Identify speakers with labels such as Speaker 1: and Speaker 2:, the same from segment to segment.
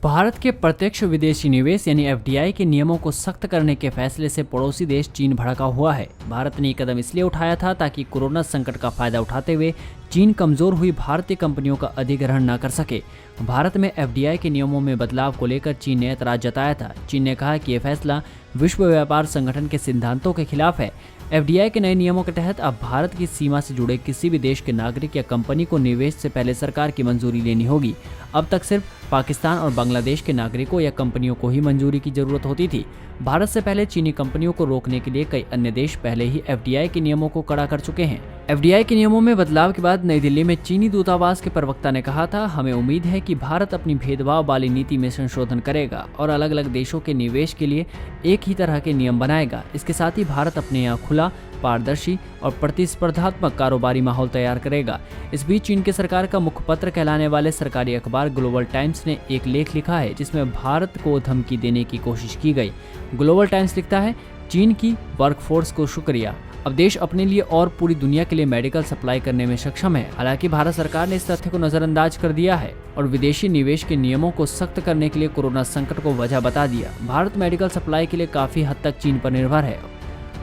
Speaker 1: भारत के प्रत्यक्ष विदेशी निवेश यानी एफडीआई के नियमों को सख्त करने के फैसले से पड़ोसी देश चीन भड़का हुआ है। भारत ने ये कदम इसलिए उठाया था ताकि कोरोना संकट का फायदा उठाते हुए चीन कमजोर हुई भारतीय कंपनियों का अधिग्रहण न कर सके। भारत में एफडीआई के नियमों में बदलाव को लेकर चीन ने ऐतराज जताया था। चीन ने कहा कि यह फैसला विश्व व्यापार संगठन के सिद्धांतों के खिलाफ है। एफडीआई के नए नियमों के तहत अब भारत की सीमा से जुड़े किसी भी देश के नागरिक या कंपनी को निवेश से पहले सरकार की मंजूरी लेनी होगी। अब तक सिर्फ पाकिस्तान और बांग्लादेश के नागरिकों या कंपनियों को ही मंजूरी की जरूरत होती थी। भारत से पहले चीनी कंपनियों को रोकने के लिए कई अन्य देश पहले ही एफडीआई के नियमों को कड़ा कर चुके हैं। एफडीआई के नियमों में बदलाव के बाद नई दिल्ली में चीनी दूतावास के प्रवक्ता ने कहा था, हमें उम्मीद है कि भारत अपनी भेदभाव वाली नीति में संशोधन करेगा और अलग अलग देशों के निवेश के लिए एक ही तरह के नियम बनाएगा। इसके साथ ही भारत अपने यहाँ खुला, पारदर्शी और प्रतिस्पर्धात्मक कारोबारी माहौल तैयार करेगा। इस बीच चीन की सरकार का मुखपत्र कहलाने वाले सरकारी अखबार ग्लोबल टाइम्स ने एक लेख लिखा है जिसमें भारत को धमकी देने की कोशिश की गई। ग्लोबल टाइम्स लिखता है, चीन की वर्कफोर्स को शुक्रिया, अब देश अपने लिए और पूरी दुनिया के लिए मेडिकल सप्लाई करने में सक्षम है। हालांकि भारत सरकार ने इस तथ्य को नजरअंदाज कर दिया है और विदेशी निवेश के नियमों को सख्त करने के लिए कोरोना संकट को वजह बता दिया। भारत मेडिकल सप्लाई के लिए काफी हद तक चीन पर निर्भर है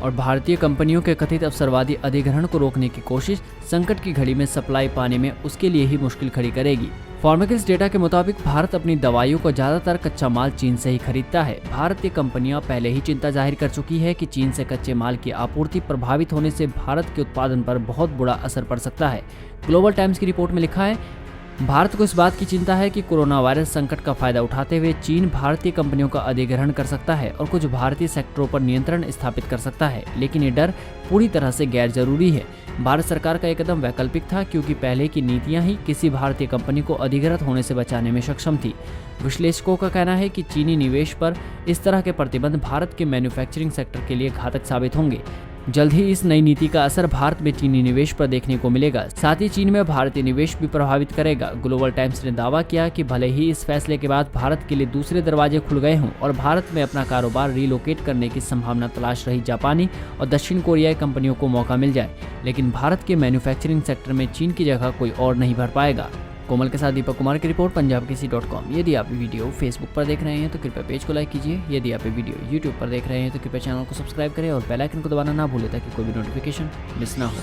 Speaker 1: और भारतीय कंपनियों के कथित अवसरवादी अधिग्रहण को रोकने की कोशिश संकट की घड़ी में सप्लाई पाने में उसके लिए ही मुश्किल खड़ी करेगी। फार्माकिस डेटा के मुताबिक भारत अपनी दवाइयों को ज्यादातर कच्चा माल चीन से ही खरीदता है। भारतीय कंपनियां पहले ही चिंता जाहिर कर चुकी है कि चीन से कच्चे माल की आपूर्ति प्रभावित होने से भारत के उत्पादन पर बहुत बुरा असर पड़ सकता है। ग्लोबल टाइम्स की रिपोर्ट में लिखा है, भारत को इस बात की चिंता है कि कोरोना वायरस संकट का फायदा उठाते हुए चीन भारतीय कंपनियों का अधिग्रहण कर सकता है और कुछ भारतीय सेक्टरों पर नियंत्रण स्थापित कर सकता है, लेकिन ये डर पूरी तरह से गैर जरूरी है। भारत सरकार का यह कदम वैकल्पिक था क्योंकि पहले की नीतियां ही किसी भारतीय कंपनी को अधिग्रहित होने से बचाने में सक्षम थी। विश्लेषकों का कहना है कि चीनी निवेश पर इस तरह के प्रतिबंध भारत के मैन्युफैक्चरिंग सेक्टर के लिए घातक साबित होंगे। जल्द ही इस नई नीति का असर भारत में चीनी निवेश पर देखने को मिलेगा, साथ ही चीन में भारतीय निवेश भी प्रभावित करेगा। ग्लोबल टाइम्स ने दावा किया कि भले ही इस फैसले के बाद भारत के लिए दूसरे दरवाजे खुल गए हों और भारत में अपना कारोबार रीलोकेट करने की संभावना तलाश रही जापानी और दक्षिण कोरियाई कंपनियों को मौका मिल जाए, लेकिन भारत के मैन्युफैक्चरिंग सेक्टर में चीन की जगह कोई और नहीं भर पाएगा। कोमल के साथ दीपक कुमार की रिपोर्ट, punjabkesi.com। यदि आप वीडियो फेसबुक पर देख रहे हैं तो कृपया पेज को लाइक कीजिए। यदि आप वीडियो यूट्यूब पर देख रहे हैं तो कृपया चैनल को सब्सक्राइब करें और बेल आइकन को दबाना ना भूलें ताकि कोई भी नोटिफिकेशन मिस ना हो।